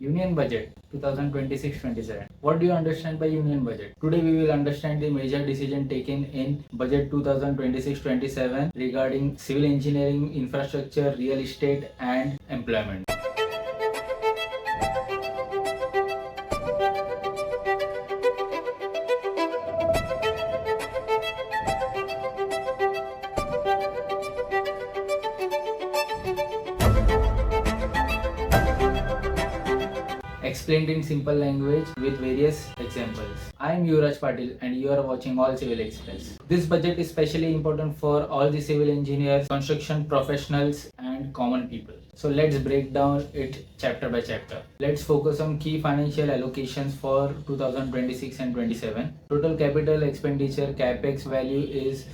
Union Budget 2026-27. What do you understand by Union Budget? Today we will understand the major decision taken in Budget 2026-27 regarding civil engineering, infrastructure, real estate and employment. Explained in simple language with various examples. I am Yuvraj Patil and you are watching All Civil Express. This budget is especially important for all the civil engineers, construction professionals and common people. So let's break down it chapter by chapter. Let's focus on key financial allocations for 2026 and 27. Total capital expenditure capex value is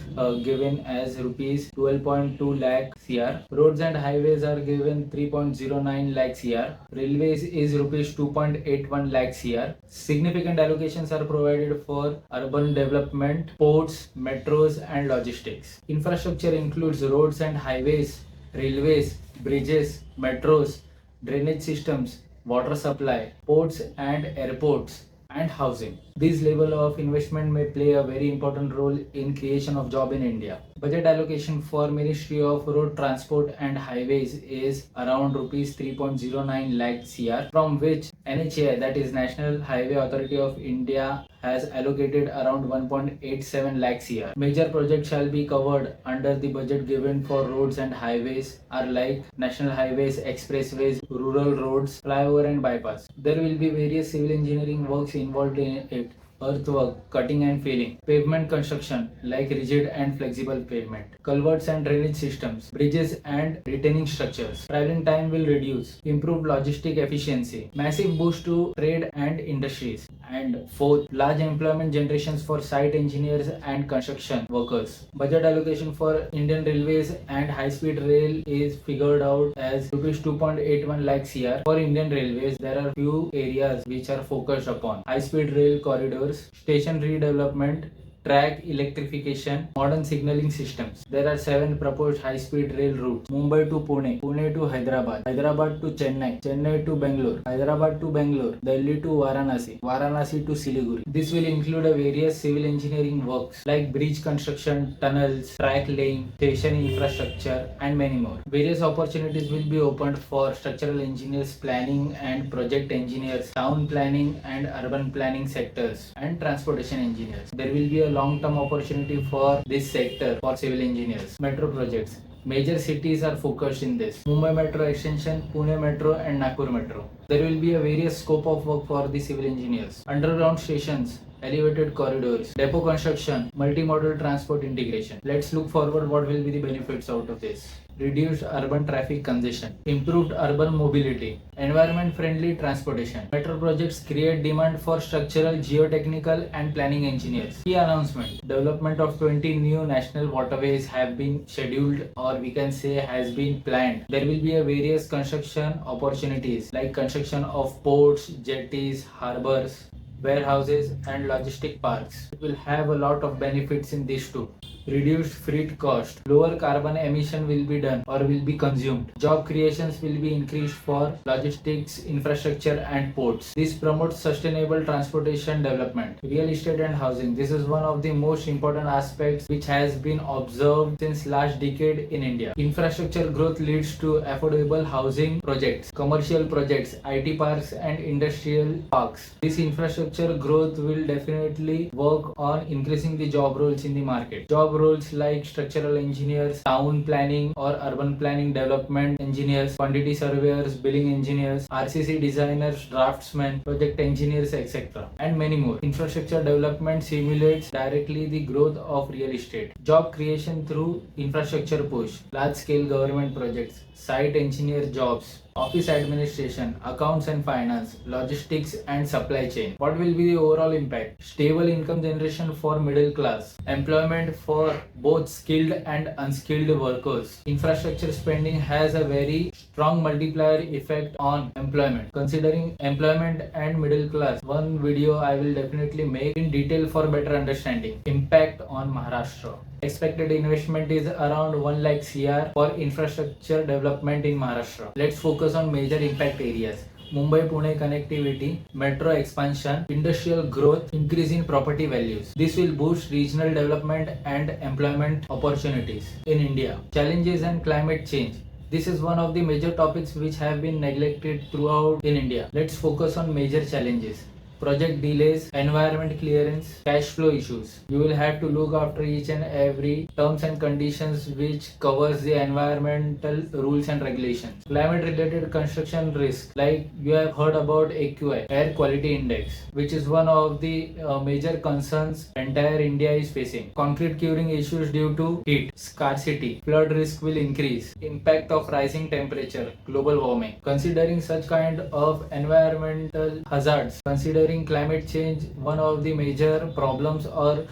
given as rupees 12.2 lakh CR. Roads and highways are given 3.09 lakh CR. Railways is rupees 2.81 lakh CR. Significant allocations are provided for urban development, ports, metros and logistics. Infrastructure includes roads and highways, railways, bridges, metros, drainage systems, water supply, ports and airports, and housing. This level of investment may play a very important role in creation of job in India. Budget allocation for Ministry of Road Transport and Highways is around rupees 3.09 lakh CR, from which NHAI, that is National Highway Authority of India, has allocated around 1.87 lakh CR. Major projects shall be covered under the budget given for roads and highways are like national highways, expressways, rural roads, flyover and bypass. There will be various civil engineering works involved in it. Earthwork, cutting and filling, pavement construction like rigid and flexible pavement, culverts and drainage systems, bridges and retaining structures. Traveling time will reduce, improved logistic efficiency, massive boost to trade and industries. And fourth, large employment generations for site engineers and construction workers. Budget allocation for Indian Railways and High Speed Rail is figured out as rupees 2.81 lakh CR. For Indian Railways, there are few areas which are focused upon: high speed rail corridors, station redevelopment, track electrification, modern signaling systems. There are 7 proposed high-speed rail routes: Mumbai to Pune, Pune to Hyderabad, Hyderabad to Chennai, Chennai to Bangalore, Hyderabad to Bangalore, Delhi to Varanasi, Varanasi to Siliguri. This will include a various civil engineering works like bridge construction, tunnels, track laying, station infrastructure, and many more. Various opportunities will be opened for structural engineers, planning and project engineers, town planning and urban planning sectors, and transportation engineers. There will be a long-term opportunity for this sector for civil engineers. Metro projects. Major cities are focused in this: Mumbai Metro Extension, Pune Metro and Nagpur Metro. There will be a various scope of work for the civil engineers. Underground stations, elevated corridors, depot construction, multimodal transport integration. Let's look forward what will be the benefits out of this. Reduced urban traffic congestion, improved urban mobility, environment-friendly transportation. Metro projects create demand for structural, geotechnical and planning engineers. Key announcement: development of 20 new national waterways have been scheduled, or we can say has been planned. There will be a various construction opportunities like construction of ports, jetties, harbors, warehouses and logistic parks. It will have a lot of benefits in this too. Reduced freight cost, lower carbon emission will be done or will be consumed. Job creations will be increased for logistics, infrastructure and ports. This promotes sustainable transportation development. Real estate and housing. This is one of the most important aspects which has been observed since last decade in India. Infrastructure growth leads to affordable housing projects, commercial projects, IT parks and industrial parks. This infrastructure growth will definitely work on increasing the job roles in the market. Job roles like structural engineers, town planning or urban planning development engineers, quantity surveyors, billing engineers, RCC designers, draftsmen, project engineers, etc. and many more. Infrastructure development simulates directly the growth of real estate. Job creation through infrastructure push, large scale government projects, site engineer jobs, office administration, accounts and finance, logistics and supply chain. What will be the overall impact? Stable income generation for middle class, employment for both skilled and unskilled workers. Infrastructure spending has a very strong multiplier effect on employment. Considering employment and middle class, one video I will definitely make in detail for better understanding. Impact on Maharashtra. Expected investment is around 1 lakh CR for infrastructure development in Maharashtra. Let's focus on major impact areas. Mumbai-Pune connectivity, metro expansion, industrial growth, increase in property values. This will boost regional development and employment opportunities in India. Challenges and climate change. This is one of the major topics which have been neglected throughout in India. Let's focus on major challenges. Project delays, environment clearance, cash flow issues. You will have to look after each and every terms and conditions which covers the environmental rules and regulations. Climate related construction risk, like you have heard about AQI, Air Quality Index, which is one of the major concerns entire India is facing. Concrete curing issues due to heat, scarcity, flood risk will increase. Impact of rising temperature, global warming. Considering such kind of environmental hazards, considering climate change one of the major problems or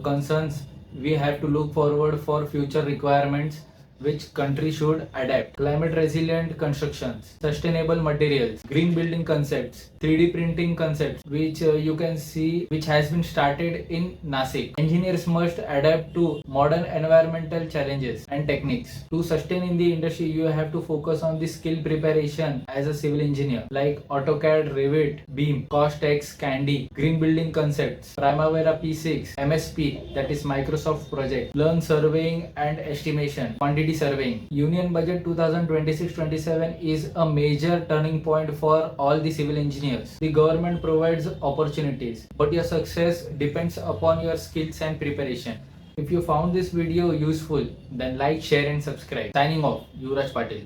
concerns, we have to look forward for future requirements which country should adapt. Climate resilient constructions, sustainable materials, green building concepts, 3D printing concepts, which you can see which has been started in Nasik. Engineers must adapt to modern environmental challenges and techniques. To sustain in the industry, you have to focus on the skill preparation as a civil engineer, like AutoCAD, Revit, BIM, Costex, Candy, green building concepts, Primavera P6, MSP, that is Microsoft Project, learn surveying and estimation, quantity surveying. Union Budget 2026-27 is a major turning point for all the civil engineers. The government provides opportunities, but your success depends upon your skills and preparation. If you found this video useful, then like, share and subscribe. Signing off, Yuvraj Patil.